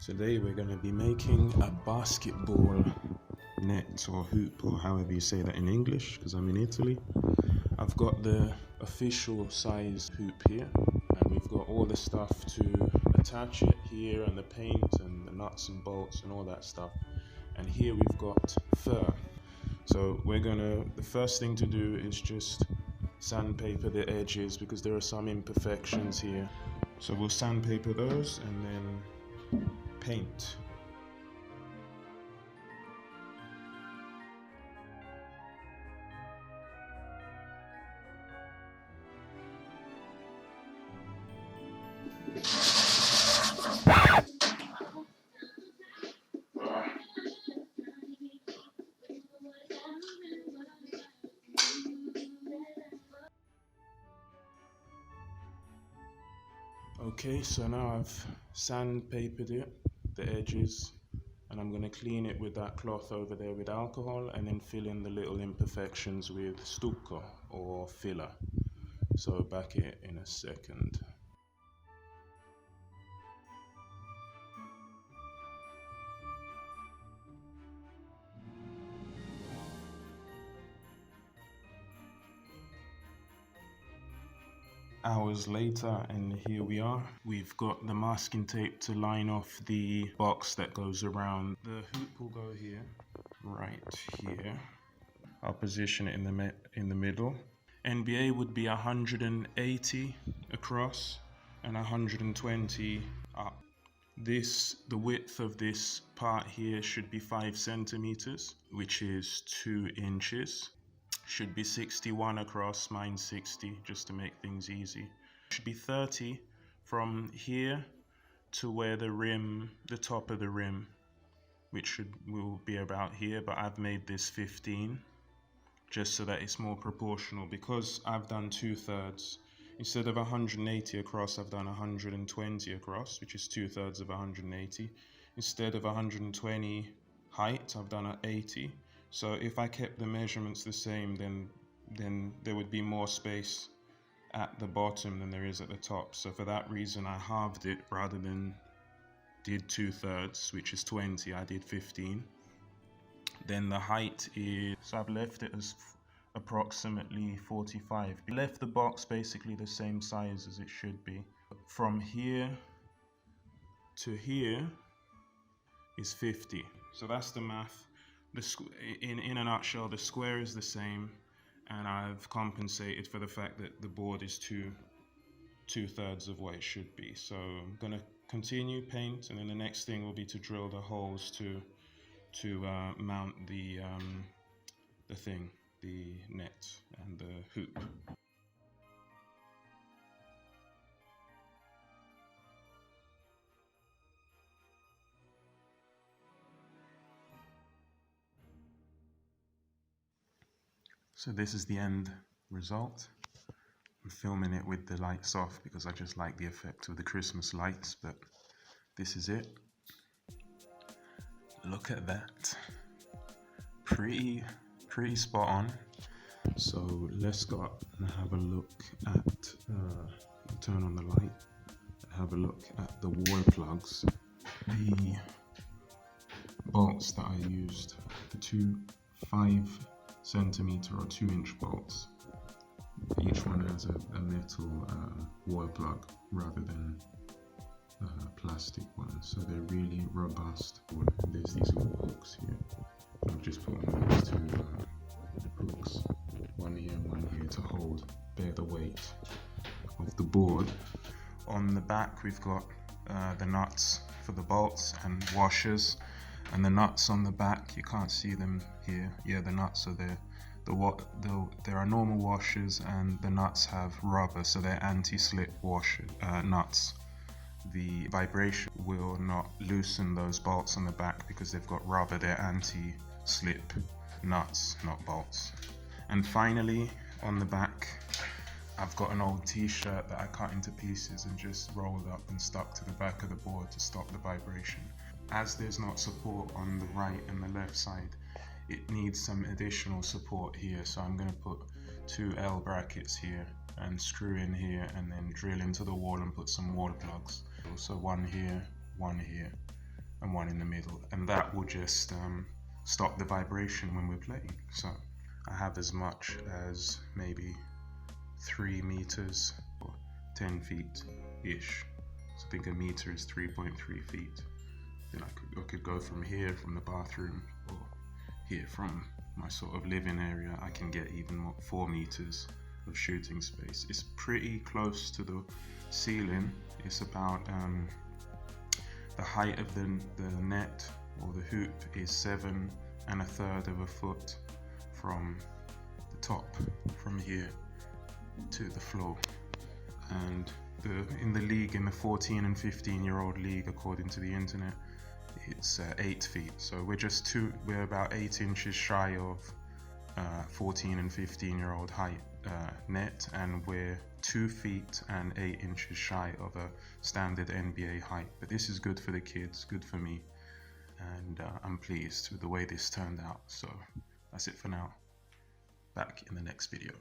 Today we're going to be making a basketball net or hoop, or however you say that in English, because I'm in Italy. I've got the official size hoop here, and we've got all the stuff to attach it here, and the paint and the nuts and bolts and all that stuff. And here we've got fur. So the first thing to do is just sandpaper the edges, because there are some imperfections here. So we'll sandpaper those and then paint. Okay, so now I've sandpapered it, the edges, and I'm going to clean it with that cloth over there with alcohol, and then fill in the little imperfections with stucco or filler. So back it in a second. Hours later, and here we are. We've got the masking tape to line off the box that goes around. The hoop will go here, right here. I'll position it in the middle. NBA would be 180 across and 120 up. The width of this part here should be 5 centimeters, which is 2 inches. Should be 61 across, mine's 60, just to make things easy. Should be 30 from here to where the top of the rim, which will be about here, but I've made this 15, just so that it's more proportional, because I've done 2/3. Instead of 180 across, I've done 120 across, which is 2/3 of 180. Instead of 120 height, I've done 80. So if I kept the measurements the same, then there would be more space at the bottom than there is at the top. So for that reason, I halved it rather than did 2/3, which is 20. I did 15. Then the height is, so I've left it as approximately 45. I left the box basically the same size as it should be. From here to here is 50. So that's the math. In a nutshell, the square is the same, and I've compensated for the fact that the board is 2/3 of what it should be. So I'm gonna continue paint, and then the next thing will be to drill the holes to mount the net and the hoop. So this is the end result. I'm filming it with the lights off because I just like the effect of the Christmas lights, but this is it. Look at that. Pretty spot on. So let's go up and have a look at, turn on the light, have a look at the wall plugs. The bolts that I used, the two 5 centimeter or 2-inch bolts. Each one has a metal wall plug rather than plastic ones, so they're really robust. There's these little hooks here. I've just put on these 2 hooks, one here to bear the weight of the board. On the back we've got the nuts for the bolts and washers, and the nuts on the back, you can't see them here. Yeah, the nuts are there. There are normal washers, and the nuts have rubber, so they're anti-slip nuts. The vibration will not loosen those bolts on the back because they've got rubber. They're anti-slip nuts, not bolts. And finally, on the back, I've got an old t-shirt that I cut into pieces and just rolled up and stuck to the back of the board to stop the vibration. As there's not support on the right and the left side, it needs some additional support here. So I'm going to put 2 L brackets here and screw in here, and then drill into the wall and put some wall plugs. So one here, and one in the middle, and that will just stop the vibration when we're playing. So I have as much as maybe 3 meters or 10 feet ish. So I think a meter is 3.3 feet. Then I could go from here, from the bathroom, or here from my sort of living area. I can get even more, 4 meters of shooting space. It's pretty close to the ceiling. It's about the height of the net or the hoop is 7 1/3 foot from the top, from here to the floor. And in the league, in the 14 and 15-year-old league, according to the internet, it's 8 feet. So we're about 8 inches shy of 14 and 15-year-old height net, and we're 2 feet and 8 inches shy of a standard NBA height. But this is good for the kids, good for me, and I'm pleased with the way this turned out. So that's it for now. Back in the next video.